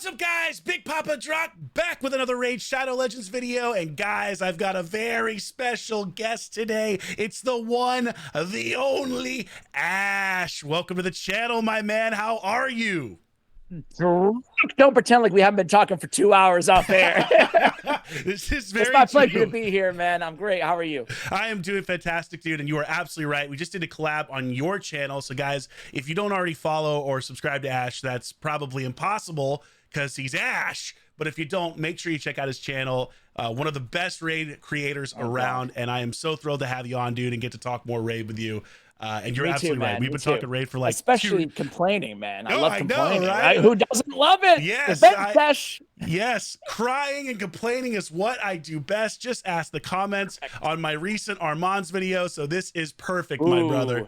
What's up, guys? Big Papa Drock back with another Raid Shadow Legends video. And guys, I've got a very special guest today. It's the one, the only Ash. Welcome to the channel, my man. How are you? Don't pretend like we haven't been talking for 2 hours off air. This is very It's my pleasure true. to be here, man. I'm great. How are you? I am doing fantastic, dude, and you are absolutely right. We just did a collab on your channel. So, guys, if you don't already follow or subscribe to Ash, that's probably impossible because he's Ash. But if you don't, make sure you check out his channel. One of the best raid creators around, and I am so thrilled to have you on, dude, and get to talk more raid with you. And you're absolutely right. We've been talking raid for like especially complaining, man. I No, love I know, complaining, right? right? Who doesn't love it? Yes, yes, crying and complaining is what I do best. Just ask the comments on my recent Armand's video. So this is perfect, my brother.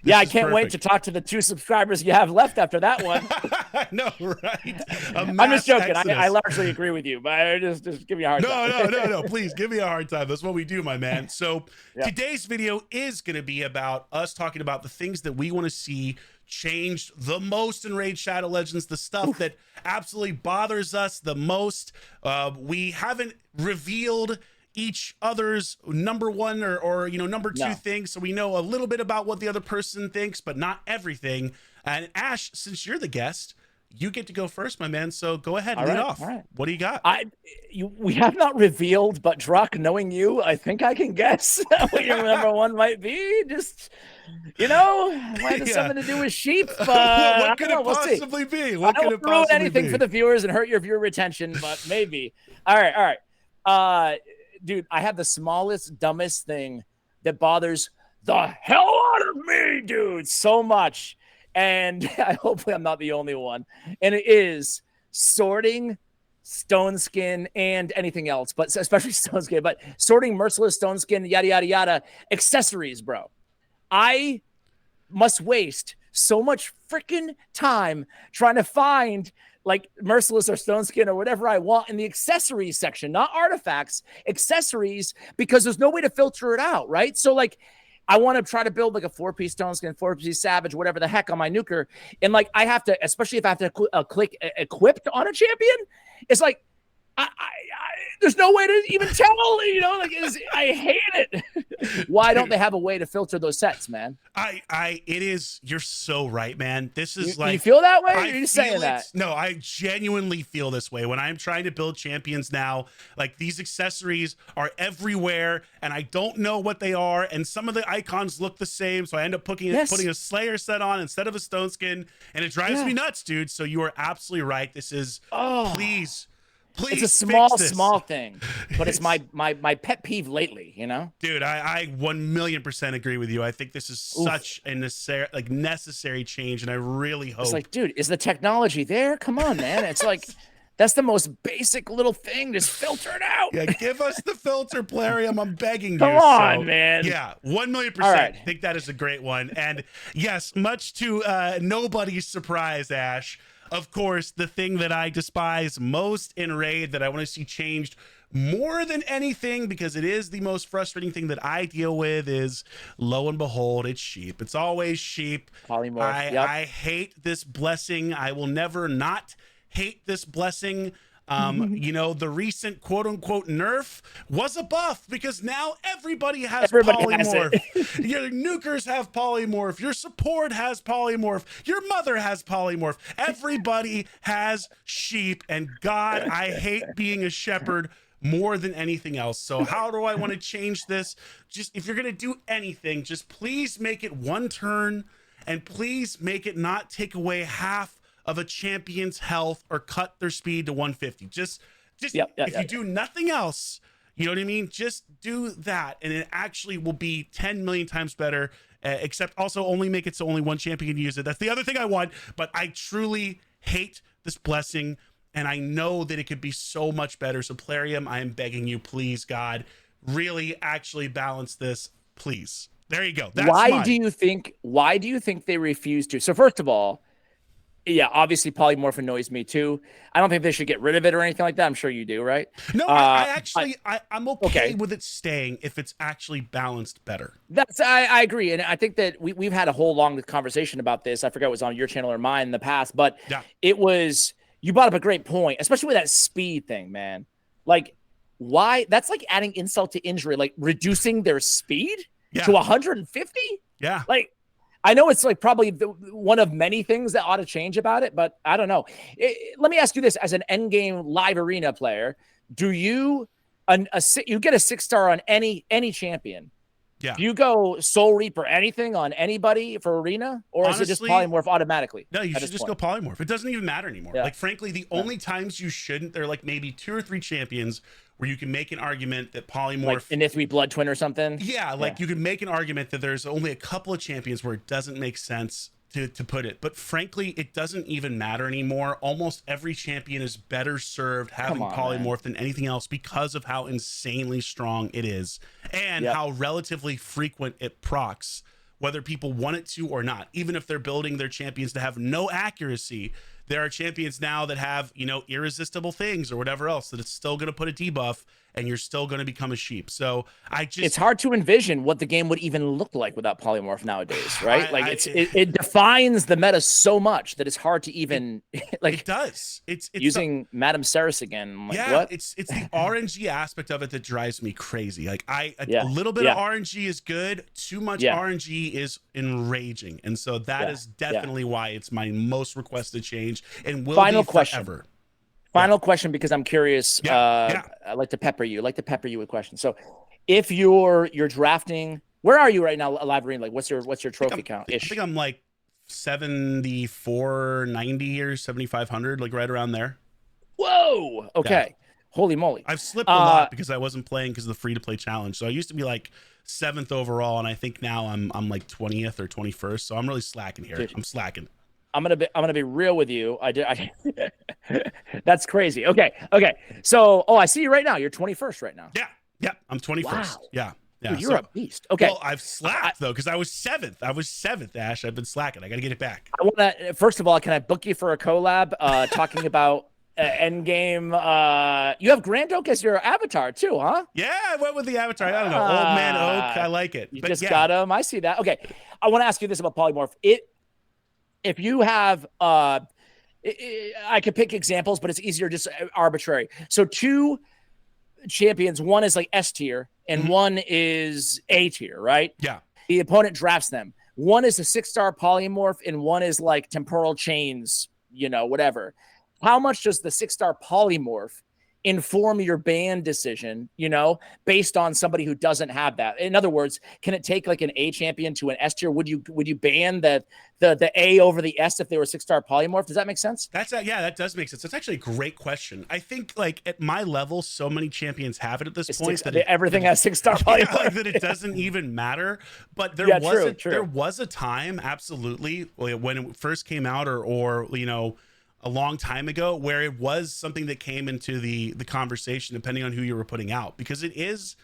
Yeah, I can't wait to talk to the 2 subscribers you have left after that one. I know, right? I'm just joking. I largely agree with you, but I just give me a hard time. No. Please give me a hard time. That's what we do, my man. So today's video is going to be about us talking about the things that we want to see changed the most in Raid Shadow Legends, the stuff that absolutely bothers us the most. We haven't revealed each other's number one or number two things, so we know a little bit about what the other person thinks, but not everything. And Ash, since you're the guest, you get to go first, my man. So go ahead and lead off. What do you got? We have not revealed, but Drock, knowing you, I think I can guess what your number one might be. Just, might have something to do with sheep. What could it possibly be? What could it ruin anything for the viewers and hurt your viewer retention, but maybe. All right. Dude, I have the smallest, dumbest thing that bothers the hell out of me, dude, so much. And hopefully I'm not the only one. And it is sorting stone skin and anything else, but especially stone skin, but sorting merciless stone skin, yada, yada, yada, accessories, bro. I must waste so much freaking time trying to find like merciless or stone skin or whatever I want in the accessories section, not artifacts, accessories, because there's no way to filter it out, right? So like, I want to try to build like a 4-piece stone skin, 4-piece savage, whatever the heck on my nuker. And like, I have to, especially if I have to click equipped on a champion, it's like, there's no way to even tell, I hate it. Why don't they have a way to filter those sets, man? You're so right, man. This is you feel that way? Or are you saying that? No, I genuinely feel this way when I'm trying to build champions now. Like, these accessories are everywhere and I don't know what they are. And some of the icons look the same. So I end up putting a Slayer set on instead of a stone skin, and it drives me nuts, dude. So you are absolutely right. This is, please, it's a small thing, but it's my pet peeve lately, Dude, I 1,000,000% agree with you. I think this is such a necessary change, and I really hope. It's like, dude, is the technology there? Come on, man. It's like, that's the most basic little thing. Just filter it out. Yeah, give us the filter, Plarium. I'm begging you. Come on, man. Yeah, 1,000,000%. I think that is a great one. And yes, much to nobody's surprise, Ash, of course, the thing that I despise most in Raid, that I want to see changed more than anything, because it is the most frustrating thing that I deal with, is, lo and behold, it's sheep. It's always sheep. Polymorph. I hate this blessing. I will never not hate this blessing. The recent quote unquote nerf was a buff, because now everybody has polymorph. Your nukers have polymorph, your support has polymorph, your mother has polymorph, everybody has sheep. And God, I hate being a shepherd more than anything else. So how do I want to change this? Just, if you're gonna do anything, just please make it one turn, and please make it not take away half of a champion's health or cut their speed to 150. Just if you do nothing else, you know what I mean? Just do that, and it actually will be 10 million times better. Except also only make it so only one champion can use it. That's the other thing I want, but I truly hate this blessing, and I know that it could be so much better. So Plarium, I am begging you, please, God, really actually balance this, please. There you go. That's why do you think they refuse to? So first of all, yeah, obviously polymorph annoys me too. I don't think they should get rid of it or anything like that. I'm sure you do, right? No, I'm okay with it staying if it's actually balanced better. I agree, and I think that we've had a whole long conversation about this. I forgot it was on your channel or mine in the past, but it was you brought up a great point, especially with that speed thing, man. Like, why? That's like adding insult to injury, like reducing their speed to 150. Yeah. Like, I know it's like probably one of many things that ought to change about it, but I don't know. Let me ask you this: as an endgame live arena player, do you you get a 6-star on any champion? Yeah. Do you go Soul Reaper anything on anybody for arena, or honestly, is it just polymorph automatically? No, you should just go polymorph. It doesn't even matter anymore. Like, frankly, the only times you shouldn't, there are like maybe 2 or 3 champions where you can make an argument that polymorph, like Inithwi Blood Twin or something. Yeah, like you can make an argument that there's only a couple of champions where it doesn't make sense to put it. But frankly, it doesn't even matter anymore. Almost every champion is better served having polymorph than anything else because of how insanely strong it is and how relatively frequent it procs, whether people want it to or not. Even if they're building their champions to have no accuracy, there are champions now that have, you know, irresistible things or whatever else that it's still going to put a debuff and you're still going to become a sheep. So it's hard to envision what the game would even look like without polymorph nowadays, right? It defines the meta so much that it's hard to even like. It does. It's using Madame Ceres again. I'm like, what? It's the RNG aspect of it that drives me crazy. Like a little bit of RNG is good. Too much RNG is enraging, and so that is definitely why it's my most requested change and will be forever. Final question, because I'm curious. I like to pepper you. With questions. So, if you're drafting, where are you right now, live arena? Like, what's your trophy count? I think I'm like 7,490 or 7,500, like right around there. Whoa. Okay. Yeah. Holy moly. I've slipped a lot because I wasn't playing because of the free to play challenge. So I used to be like 7th overall, and I think now I'm like 20th or 21st. So I'm really slacking here. Dude, I'm slacking. I'm gonna be real with you. That's crazy. Okay. So, I see you right now. You're 21st right now. Yeah. I'm 21st. Wow. Yeah. Dude, you're a beast. Okay. Well, I've slacked though because I was 7th. Ash, I've been slacking. I gotta get it back. I want to. First of all, can I book you for a collab? Talking about endgame. You have Grand Oak as your avatar too, huh? Yeah, I went with the avatar. I don't know, Old Man Oak. I like it. You just got him. I see that. Okay. I want to ask you this about polymorph. If you have, I could pick examples, but it's easier just arbitrary. So 2 champions, one is like S tier and one is A tier, right? Yeah. The opponent drafts them. One is a 6-star polymorph and one is like temporal chains, you know, whatever. How much does the 6-star polymorph inform your ban decision, you know, based on somebody who doesn't have that? In other words, can it take like an A champion to an S tier? Would you ban the A over the S if they were 6-star polymorph? Does that make sense? Yeah, that does make sense. That's actually a great question. I think like at my level, so many champions have it at this point that everything has 6-star polymorph. That it doesn't even matter. But there was a time, absolutely, when it first came out, or you know, a long time ago, where it was something that came into the conversation depending on who you were putting out, because it is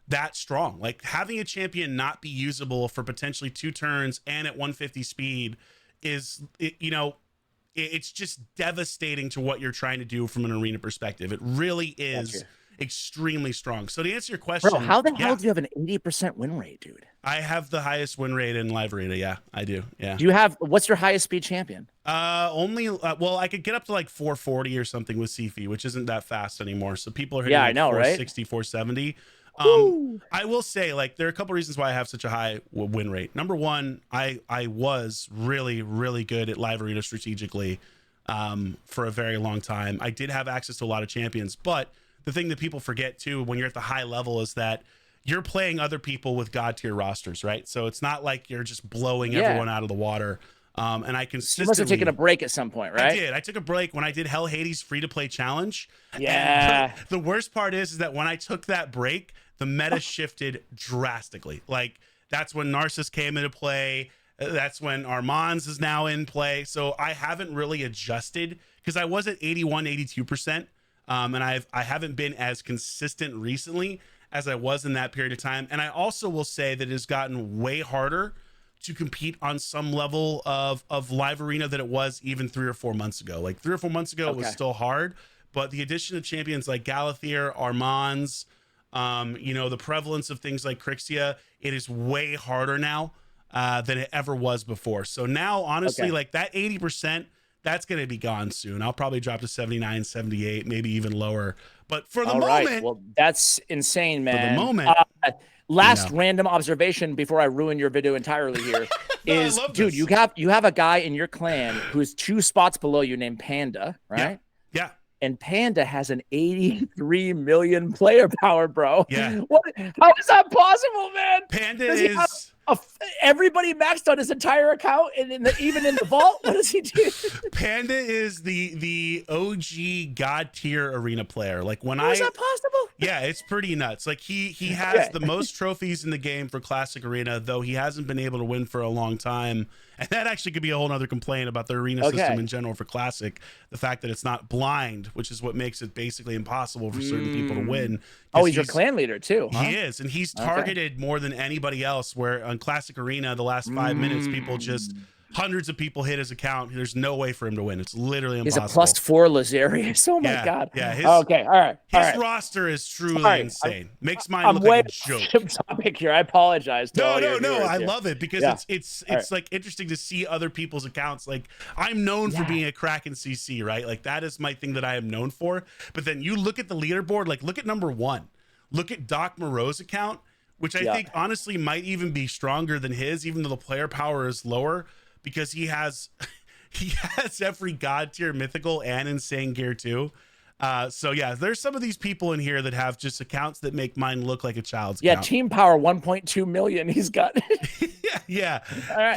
that strong. Like having a champion not be usable for potentially 2 turns and at 150 speed is, it's just devastating to what you're trying to do from an arena perspective. It really is extremely strong. So to answer your question, bro, how the hell do you have an 80% win rate, dude? I have the highest win rate in live arena. Yeah, I do. Yeah. Do you have, what's your highest speed champion? Well, I could get up to like 440 or something with Sifi, which isn't that fast anymore. So people are hitting like 460, 470. I will say, like, there are a couple reasons why I have such a high win rate. Number one, I was really, really good at live arena strategically for a very long time. I did have access to a lot of champions, but the thing that people forget too when you're at the high level is that you're playing other people with god tier rosters, right? So it's not like you're just blowing everyone out of the water. And I consistently, you must have taken a break at some point, right? I took a break when I did Hell Hades free to play challenge. Yeah. And the worst part is that when I took that break, the meta shifted drastically. Like that's when Narcissus came into play. That's when Armand's is now in play. So I haven't really adjusted because I was at 81, 82%. And I haven't been as consistent recently as I was in that period of time. And I also will say that it has gotten way harder to compete on some level of live arena than it was even 3 or 4 months ago. Like 3 or 4 months ago, it was still hard, but the addition of champions like Galathier, Armands, the prevalence of things like Crixia, it is way harder now than it ever was before. So now, honestly, like that 80%, That's going to be gone soon. I'll probably drop to 79, 78, maybe even lower. But for the All moment, right. Well, that's insane, man. for the moment, last random observation before I ruin your video entirely here no, is, dude, you have a guy in your clan who's 2 spots below you named Panda, right? Yeah. And Panda has an 83 million player power, bro. Yeah. How is that possible, man? Panda is everybody maxed on his entire account, and even in the vault. What does he do? Panda is the OG god tier arena player. Like when How is that possible? Yeah, it's pretty nuts. Like he has the most trophies in the game for Classic Arena, though he hasn't been able to win for a long time. And that actually could be a whole nother complaint about the arena system in general for Classic. The fact that it's not blind, which is what makes it basically impossible for certain people to win. Oh, he's your clan leader too, huh? He is, and he's targeted more than anybody else, where on Classic Arena, the last 5 minutes, people just... hundreds of people hit his account. There's no way for him to win. It's literally impossible. He's a +4 Lazarius. Oh my god. Yeah. Okay. All right. His roster is truly insane. Makes mine look like a joke. Topic here. I apologize. No. I love it because it's like interesting to see other people's accounts. Like I'm known for being a Kraken CC, right? Like that is my thing that I am known for. But then you look at the leaderboard. Like look at number 1. Look at Doc Moreau's account, which I think honestly might even be stronger than his, even though the player power is lower. Because he has every god tier mythical and insane gear too. So yeah, there's some of these people in here that have just accounts that make mine look like a child's account. Team power 1.2 million he's got.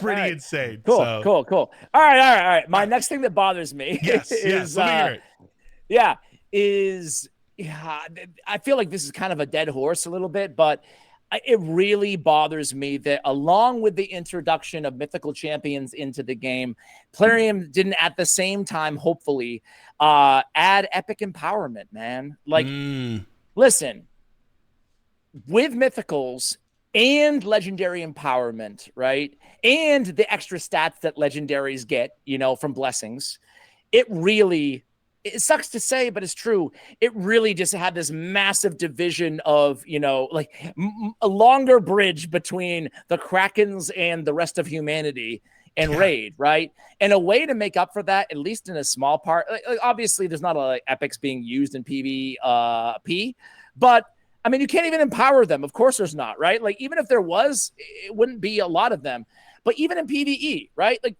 Pretty insane. Cool. All right. My next thing that bothers me is I feel like this is kind of a dead horse a little bit, but it really bothers me that along with the introduction of mythical champions into the game, Plarium didn't at the same time, hopefully, add epic empowerment, man. Like, listen, with mythicals and legendary empowerment, right? And the extra stats that legendaries get, from blessings, it sucks to say, but it's true. It really just had this massive division of, a longer bridge between the Krakens and the rest of humanity and Raid, right? And a way to make up for that, at least in a small part, obviously there's not a lot of epics being used in PvP, but I mean, you can't even empower them. Of course there's not, right? Like even if there was, it wouldn't be a lot of them. But even in PvE, right? Like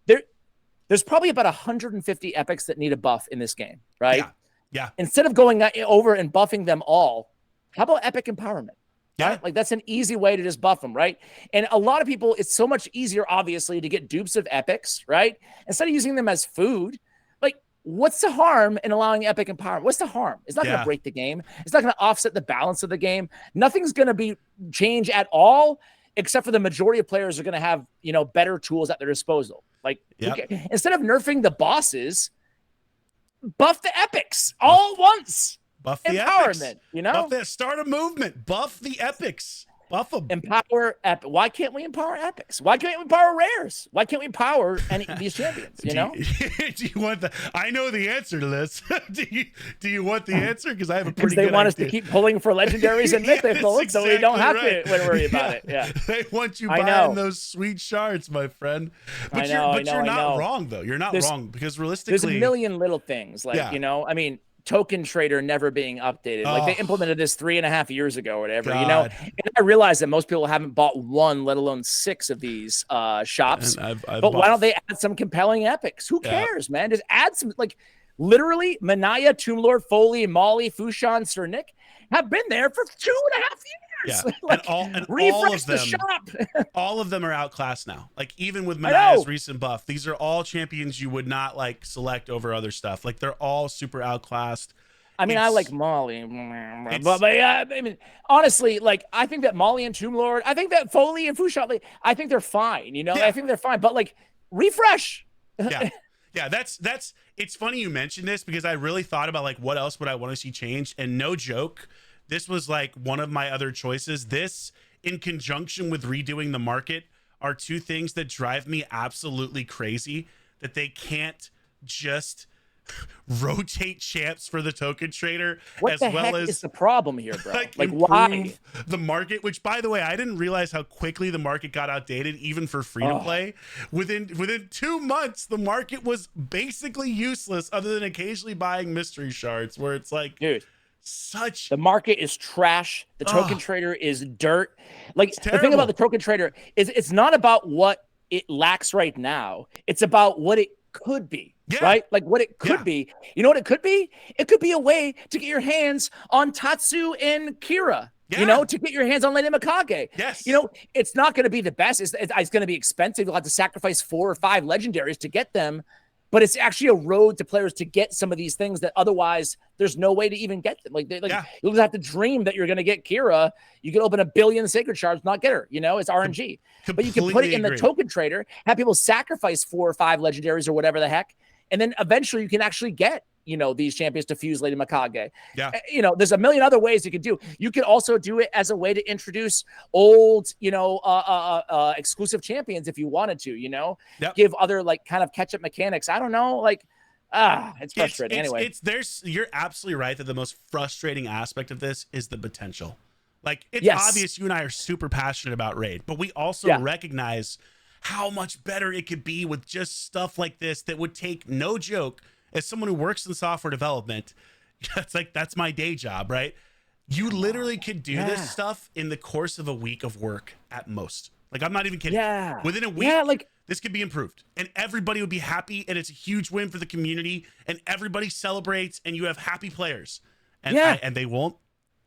there's probably about 150 epics that need a buff in this game, right? Yeah. Instead of going over and buffing them all, how about epic empowerment? Yeah. Right? Like that's an easy way to just buff them, right? And a lot of people, it's so much easier, obviously, to get dupes of epics, right? Instead of using them as food, like what's the harm in allowing epic empowerment? What's the harm? It's not going to break the game. It's not going to offset the balance of the game. Nothing's going to change at all, except for the majority of players are going to have, better tools at their disposal. Like instead of nerfing the bosses, buff the epics all at once. Buff the empowerment, epics. Start a movement. Buff the epics. Buff them. Empower epic. Why can't we empower epics? Why can't we empower rares? Why can't we empower these champions? Do you want the? I know the answer to this. do you want the answer? Because I have a pretty. They good want idea. us to keep pulling for legendaries and mythicals, so we don't have to worry about it. Yeah, they want you buying those sweet shards, my friend. But you're not wrong though. You're not wrong because realistically, there's a million little things like I mean. Token trader never being updated. Like they implemented this 3.5 years ago or whatever, And I realize that most people haven't bought 1, let alone 6 of these shops. But why don't they add some compelling epics? Who cares, man? Just add some, like literally Manaya, Tomb Lord, Foley, Molly, Fushan, Sir Nick have been there for 2.5 years. Yeah, like, and refresh all of them, the shop. all of them are outclassed now. Like even with Manaya's recent buff, these are all champions you would not like select over other stuff. Like they're all super outclassed. I mean, I like Molly, but I mean, honestly, like I think that Molly and Tomb Lord, I think that Foley and Fushan, like, I think they're fine. I think they're fine. But like, refresh. Yeah, that's it's funny you mentioned this because I really thought about like what else would I want to see changed, and no joke. This was like one of my other choices. This, in conjunction with redoing the market, are 2 things that drive me absolutely crazy, that they can't just rotate champs for the token trader, What as the well heck as is the problem here, bro? Like why? improve the market, which by the way, I didn't realize how quickly the market got outdated, even for free to play. Within 2 months, the market was basically useless other than occasionally buying mystery shards, where it's like, dude, such the market is trash. The token trader is dirt. Like the thing about the token trader is it's not about what it lacks right now. It's about what it could be. Yeah. Right? Like what it could be. You know what it could be? It could be a way to get your hands on Tatsu and Kira. Yeah. You know, to get your hands on Lady Mikage. Yes. You know, it's not going to be the best. It's going to be expensive. You'll have to sacrifice 4 or 5 legendaries to get them. But it's actually a road to players to get some of these things that otherwise there's no way to even get them. Like you'll just have to dream that you're going to get Kira. You can open 1 billion sacred shards, not get her. You know, it's RNG. But you can put it in the token trader, have people sacrifice 4 or 5 legendaries or whatever the heck. And then eventually you can actually get, you know, these champions to fuse Lady Mikage. Yeah. You know, there's a million other ways you could do. You could also do it as a way to introduce old, you know, exclusive champions if you wanted to, you know, give other like kind of catch up mechanics. I don't know. Like, it's frustrating. Anyway, you're absolutely right that the most frustrating aspect of this is the potential. Like it's obvious you and I are super passionate about Raid, but we also recognize how much better it could be with just stuff like this that would take, no joke, as someone who works in software development, it's like, that's my day job, right? You literally could do this stuff in the course of a week of work at most. Like, I'm not even kidding. Yeah. Within a week, like this could be improved and everybody would be happy, and it's a huge win for the community, and everybody celebrates, and you have happy players. And and they won't.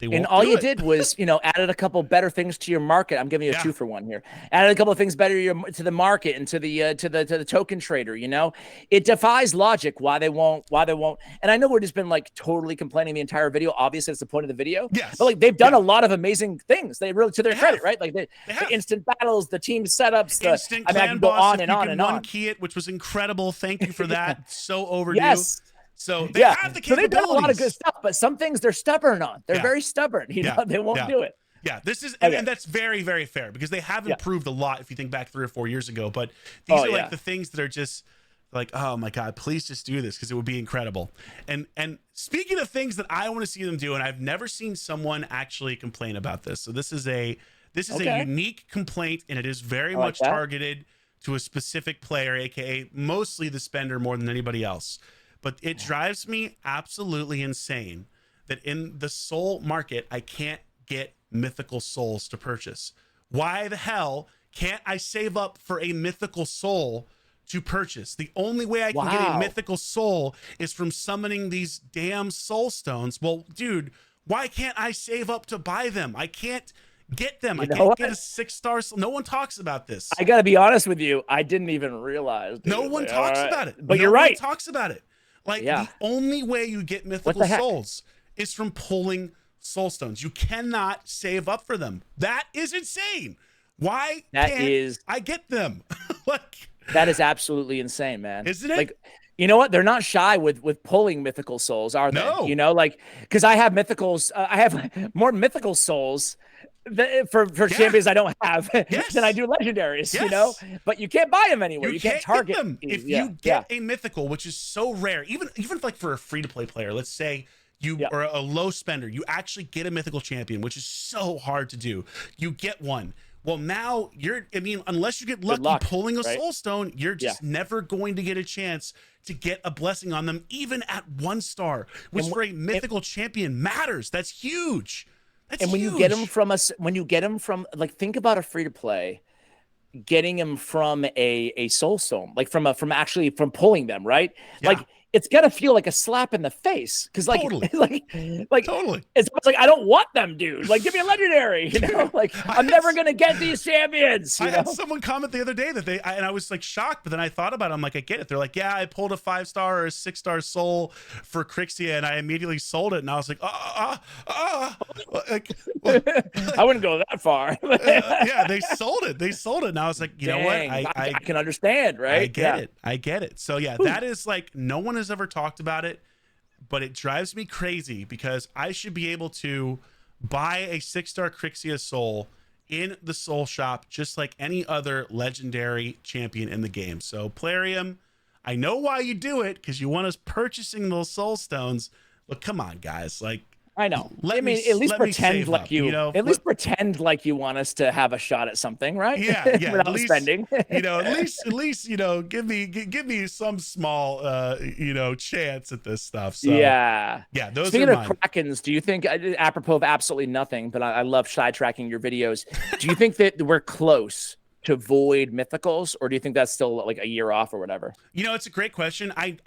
And all you did was, you know, added a couple better things to your market. I'm giving you a 2-for-1 here. Added a couple of things better to the market and to the token trader. You know, it defies logic why they won't. And I know we've just been like totally complaining the entire video. Obviously, it's the point of the video. Yes. But like they've done a lot of amazing things. They really, to their credit, right? Like the instant battles, the team setups, instant I can go on and on and on. Key it, which was incredible. Thank you for that. So overdue. Yes. So they have the capabilities. So they've done a lot of good stuff, but some things they're stubborn on. They're very stubborn. You know, they won't do it. Yeah, this is, and that's very, very fair, because they have improved a lot if you think back 3 or 4 years ago. But these are like the things that are just like, oh my God, please just do this, because it would be incredible. And speaking of things that I want to see them do, and I've never seen someone actually complain about this. So this is a unique complaint, and it is very much targeted to a specific player, aka mostly the spender more than anybody else. But it drives me absolutely insane that in the soul market, I can't get mythical souls to purchase. Why the hell can't I save up for a mythical soul to purchase? The only way I can get a mythical soul is from summoning these damn soul stones. Well, dude, why can't I save up to buy them? I can't get them. I can't get a 6-star. No one talks about this. I got to be honest with you. I didn't even realize. Dude. No one talks about it. But you're right. No one talks about it. Like, the only way you get mythical souls is from pulling soul stones. You cannot save up for them. That is insane. Why can't I get them? Like, that is absolutely insane, man. Isn't it? Like, you know what? They're not shy with pulling mythical souls, are they? No. You know, like, because I have mythicals. I have more mythical souls for champions I don't have than I do legendaries, you know, but you can't buy them anywhere. You can't target them. If you get a mythical, which is so rare, even like for a free-to-play player, let's say you are a low spender, you actually get a mythical champion, which is so hard to do. You get one. Well, now unless you get lucky pulling a soul stone, you're just never going to get a chance to get a blessing on them, even at 1 star, which for a mythical champion matters. That's huge. That's when huge. you get them from like, think about a free to play, getting them from a soul stone, like from pulling them, right? Yeah. Like, it's gonna feel like a slap in the face, because like, totally. like totally, it's like, I don't want them, dude. Like, give me a legendary, you know. Like, I'm never gonna get these champions. I had someone comment the other day that and I was like shocked, but then I thought about it. I'm like, I get it. They're like, yeah, I pulled a 5-star or a 6-star soul for Crixia, and I immediately sold it. And I was like, I wouldn't go that far. Yeah, they sold it. And I was like, you know what? I can understand, right? I get it. So yeah, that is like, no one has ever talked about it, but it drives me crazy, because I should be able to buy a 6-star Crixia soul in the soul shop just like any other legendary champion in the game. So Plarium, I know why you do it, because you want us purchasing those soul stones. But come on, guys, like, I know. At least pretend like up, you know, at least pretend like you want us to have a shot at something, right? Yeah, Without at least, spending. at least, give me some small, chance at this stuff. So yeah. those Speaking are of mine. Krakens, do you think, apropos of absolutely nothing, but I love sidetracking your videos. Do you think that we're close to void mythicals, or do you think that's still like a year off or whatever? It's a great question. I'm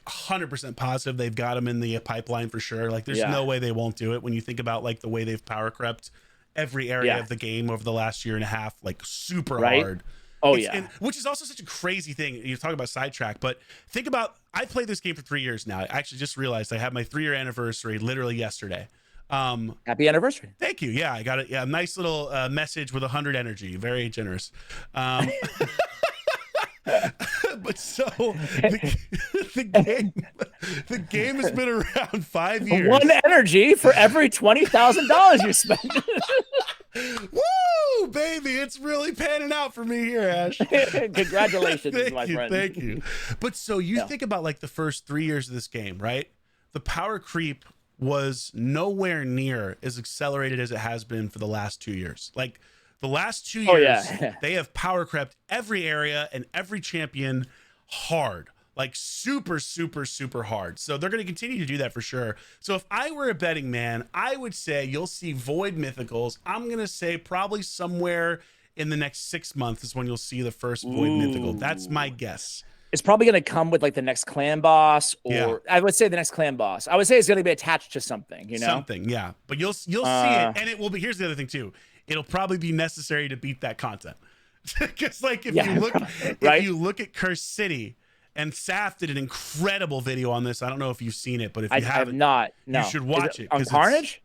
100% positive they've got them in the pipeline for sure. Like, there's no way they won't do it when you think about like the way they've power crept every area of the game over the last year and a half, like super hard. Oh, and, which is also such a crazy thing. You talk about sidetrack, but think about, I played this game for 3 years now. I actually just realized I had my 3-year anniversary literally yesterday. Happy anniversary. Thank you. Yeah, I got it. Yeah, a nice little message with 100 energy. Very generous. But so the game has been around 5 years. 1 energy for every $20,000 you spend. Woo, baby! It's really panning out for me here, Ash. Congratulations, my friend. Thank you. But so you think about like the first 3 years of this game, right? The power creep was nowhere near as accelerated as it has been for the last 2 years. Like, the last 2 years, they have power crept every area and every champion hard, like super, super, super hard. So they're going to continue to do that for sure. So if I were a betting man, I would say you'll see void mythicals. I'm going to say probably somewhere in the next 6 months is when you'll see the first void mythical. That's my guess. It's probably going to come with like the next clan boss, or I would say the next clan boss. I would say it's going to be attached to something, Something, yeah. But you'll see it, and it will be. Here's the other thing too. It'll probably be necessary to beat that content, because like if you look at Cursed City, and Saf did an incredible video on this. I don't know if you've seen it, but if you haven't, you should watch it. On Carnage?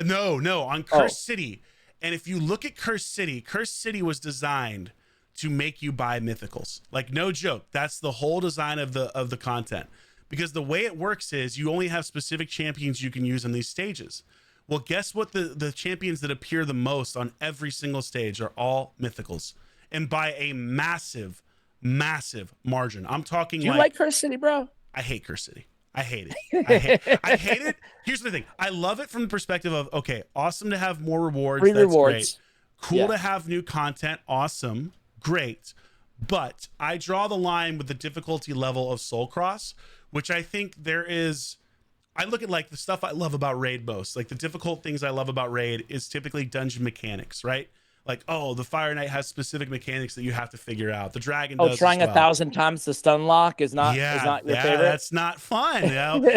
No, on Cursed City. And if you look at Cursed City was designed to make you buy mythicals. Like, no joke. That's the whole design of the content. Because the way it works is you only have specific champions you can use on these stages. Well, guess what? The champions that appear the most on every single stage are all mythicals. And by a massive, massive margin. I'm talking You like Cursed City, bro? I hate Cursed City. I hate it. I hate it. Here's the thing. I love it from the perspective of, okay, awesome to have more rewards. Free That's rewards. Great. Cool to have new content. Awesome. Great. But I draw the line with the difficulty level of Soul Cross, which I think I look at like the stuff I love about Raid most. Like, the difficult things I love about Raid is typically dungeon mechanics, right? Like, the Fire Knight has specific mechanics that you have to figure out. The Dragon does trying as well. 1,000 times the stun lock is not your favorite? That's not fun.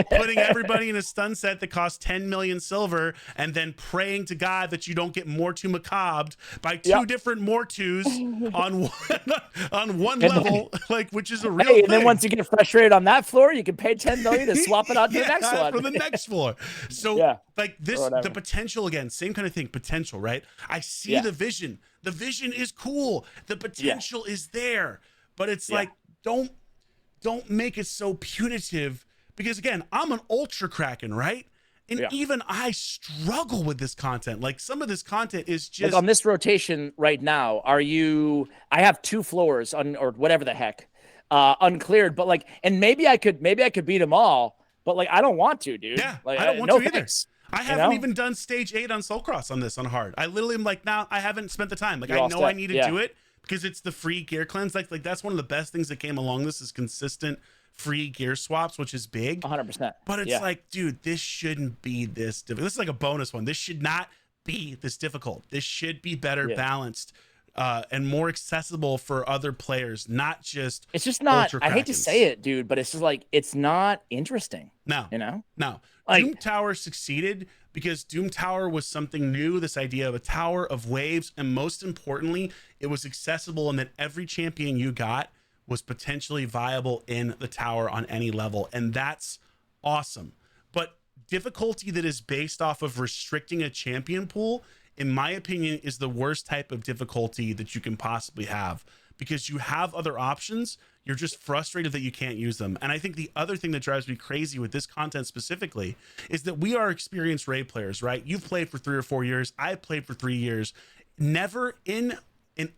Putting everybody in a stun set that costs 10 million silver and then praying to God that you don't get Mortu macabre by 2 different Mortus on one level, like, which is a real thing. And then once you get frustrated on that floor, you can pay 10 million to swap it out to the next one. For the next floor. So like this, the potential, again, same kind of thing, potential, right? I see the vision. The vision is cool. The potential is there, but it's like, don't make it so punitive, because again, I'm an ultra Kraken, right? And even I struggle with this content. Like, some of this content is just like on this rotation right now. I have 2 floors or whatever the heck, uncleared, but like, and maybe I could beat them all, but like, I don't want to, dude. Yeah, like, I don't want to either. Thanks. I haven't even done stage 8 on Soul Cross on this on hard. I literally am like, I haven't spent the time. Like, I know I need to do it because it's the free gear cleanse. Like that's one of the best things that came along this is consistent free gear swaps, which is big. 100%. But it's like, dude, this shouldn't be this difficult. This is like a bonus one. This should not be this difficult. This should be better balanced and more accessible for other players, not just. It's just not. I hate to say it, dude, but it's just like, it's not interesting. No. No. Like, Doom Tower succeeded because Doom Tower was something new, this idea of a tower of waves, and most importantly, it was accessible, and that every champion you got was potentially viable in the tower on any level, and that's awesome. But difficulty that is based off of restricting a champion pool, in my opinion, is the worst type of difficulty that you can possibly have, because you have other options. You're just frustrated that you can't use them. And I think the other thing that drives me crazy with this content specifically is that we are experienced Raid players, right? You've played for 3 or 4 years. I've played for 3 years. Never in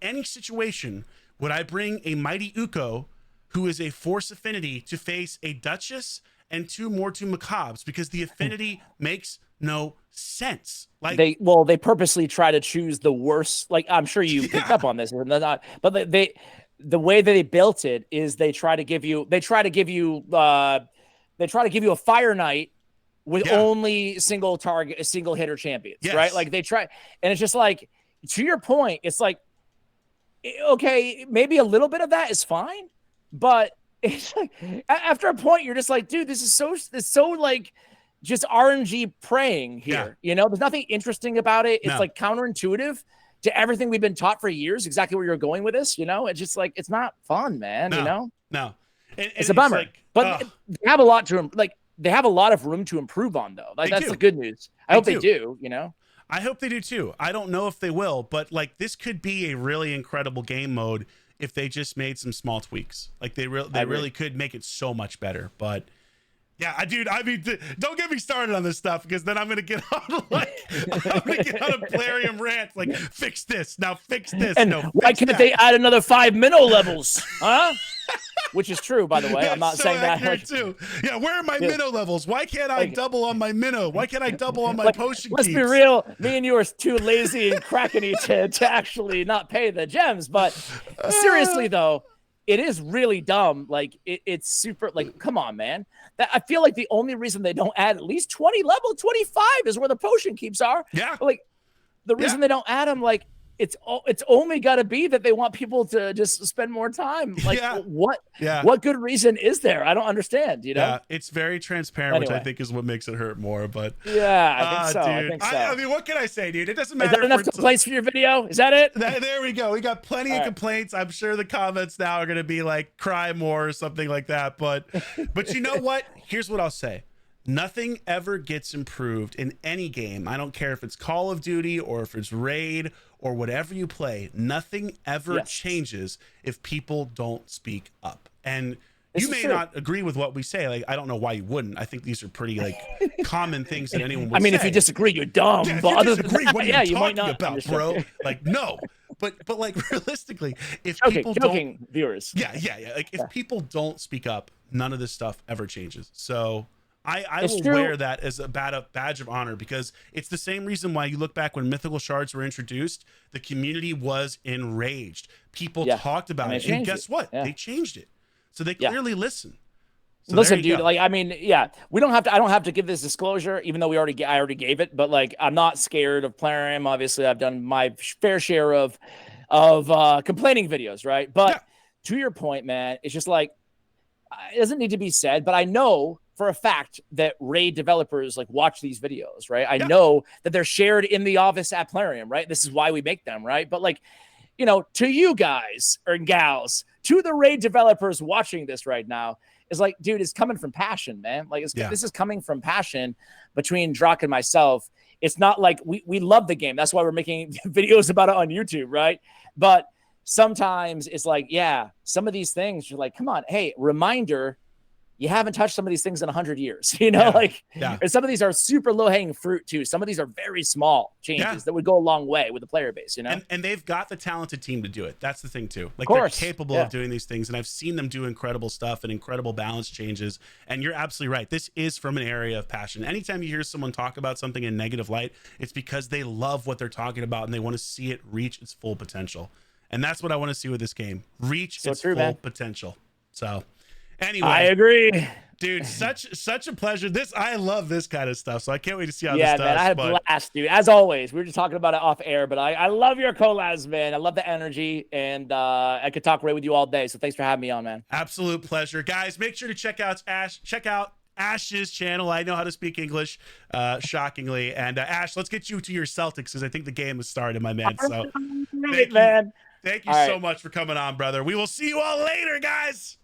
any situation would I bring a Mighty Uko who is a Force affinity to face a Duchess and 2 Mortu Macabres, because the affinity makes no sense. Like they purposely try to choose the worst. Like, I'm sure you picked up on this, but the way that they built it is they try to give you a Fire Knight with only single target, single hitter champions, right? Like they try, and it's just like, to your point, it's like, okay, maybe a little bit of that is fine, but it's like after a point, you're just like, dude, this is so like just RNG praying here. You know, there's nothing interesting about it. It's like counterintuitive to everything we've been taught for years. Exactly where you're going with this. You know, it's just like, it's not fun, man. You know, it's a bummer. Like, but they have a lot to they have a lot of room to improve on, though. Like, that's the good news. I hope they do. You know, I hope they do too. I don't know if they will, but like, this could be a really incredible game mode if they just made some small tweaks. Like, they really could make it so much better. But yeah, dude, I mean, don't get me started on this stuff, because then I'm gonna get on a Plarium rant. Like, fix this now, fix this. And why can't they add another 5 minnow levels? Huh? Which is true, by the way. I'm not saying that. Too. Yeah, where are my minnow levels? Why can't I double on my minnow? Why can't I double on my potion Let's be real. Me and you are too lazy and crackety to actually not pay the gems. But seriously, though, it is really dumb. Like, it's super, like, come on, man. I feel like the only reason they don't add at least 20 level 25 is where the potion keeps are. Yeah. But, like, the reason they don't add them, like, it's only got to be that they want people to just spend more time. Like, what good reason is there? I don't understand, you know? Yeah, it's very transparent, which I think is what makes it hurt more. But yeah, I think so. Dude, I think so. I mean, what can I say, dude? It doesn't matter. Is that enough complaints for your video? Is that it? There we go. We got plenty of complaints. I'm sure the comments now are going to be like, cry more or something like that. But you know what? Here's what I'll say. Nothing ever gets improved in any game. I don't care if it's Call of Duty or if it's Raid or whatever you play. Nothing ever changes if people don't speak up. And you may not agree with what we say. Like, I don't know why you wouldn't. I think these are pretty like common things that anyone would say. I mean, if you disagree, you're dumb. Yeah, but other than that, what are you talking about, bro? Like, no. But like, realistically, if people don't, viewers. Yeah. Like, if people don't speak up, none of this stuff ever changes. So I will wear that as a badge of honor, because it's the same reason why you look back when mythical shards were introduced, the community was enraged. People talked about it, and guess what? They changed it. So they clearly listen. So listen, dude, like, I mean, I don't have to give this disclosure, even though I already gave it, but like, I'm not scared of Plarium. Obviously, I've done my fair share of complaining videos, right? But to your point, man, it's just like, it doesn't need to be said, but I know for a fact that Raid developers like watch these videos, right? I know that they're shared in the office at Plarium, right? This is why we make them, right? But like, you know, to you guys or gals, to the Raid developers watching this right now, is like, dude, it's coming from passion, man. Like, this is coming from passion between Drock and myself. It's not like we love the game. That's why we're making videos about it on YouTube, right? But sometimes it's like, some of these things, you're like, come on, hey, reminder, you haven't touched some of these things in 100 years, you know, and some of these are super low hanging fruit too. Some of these are very small changes that would go a long way with the player base, you know, and they've got the talented team to do it. That's the thing too. Like, they're capable of doing these things, and I've seen them do incredible stuff and incredible balance changes. And you're absolutely right. This is from an area of passion. Anytime you hear someone talk about something in negative light, it's because they love what they're talking about and they want to see it reach its full potential. And that's what I want to see with this game. Reach its full potential. So anyway, I agree, dude. Such a pleasure. I love this kind of stuff. So I can't wait to see how this does. Yeah, man, I had a blast, dude. As always, we were just talking about it off air, but I love your collabs, man. I love the energy, and I could talk Raid with you all day. So thanks for having me on, man. Absolute pleasure, guys. Make sure to check out Ash's channel. I know how to speak English, shockingly. And Ash, let's get you to your Celtics, because I think the game has started, my man. So man. Thank you so much for coming on, brother. We will see you all later, guys.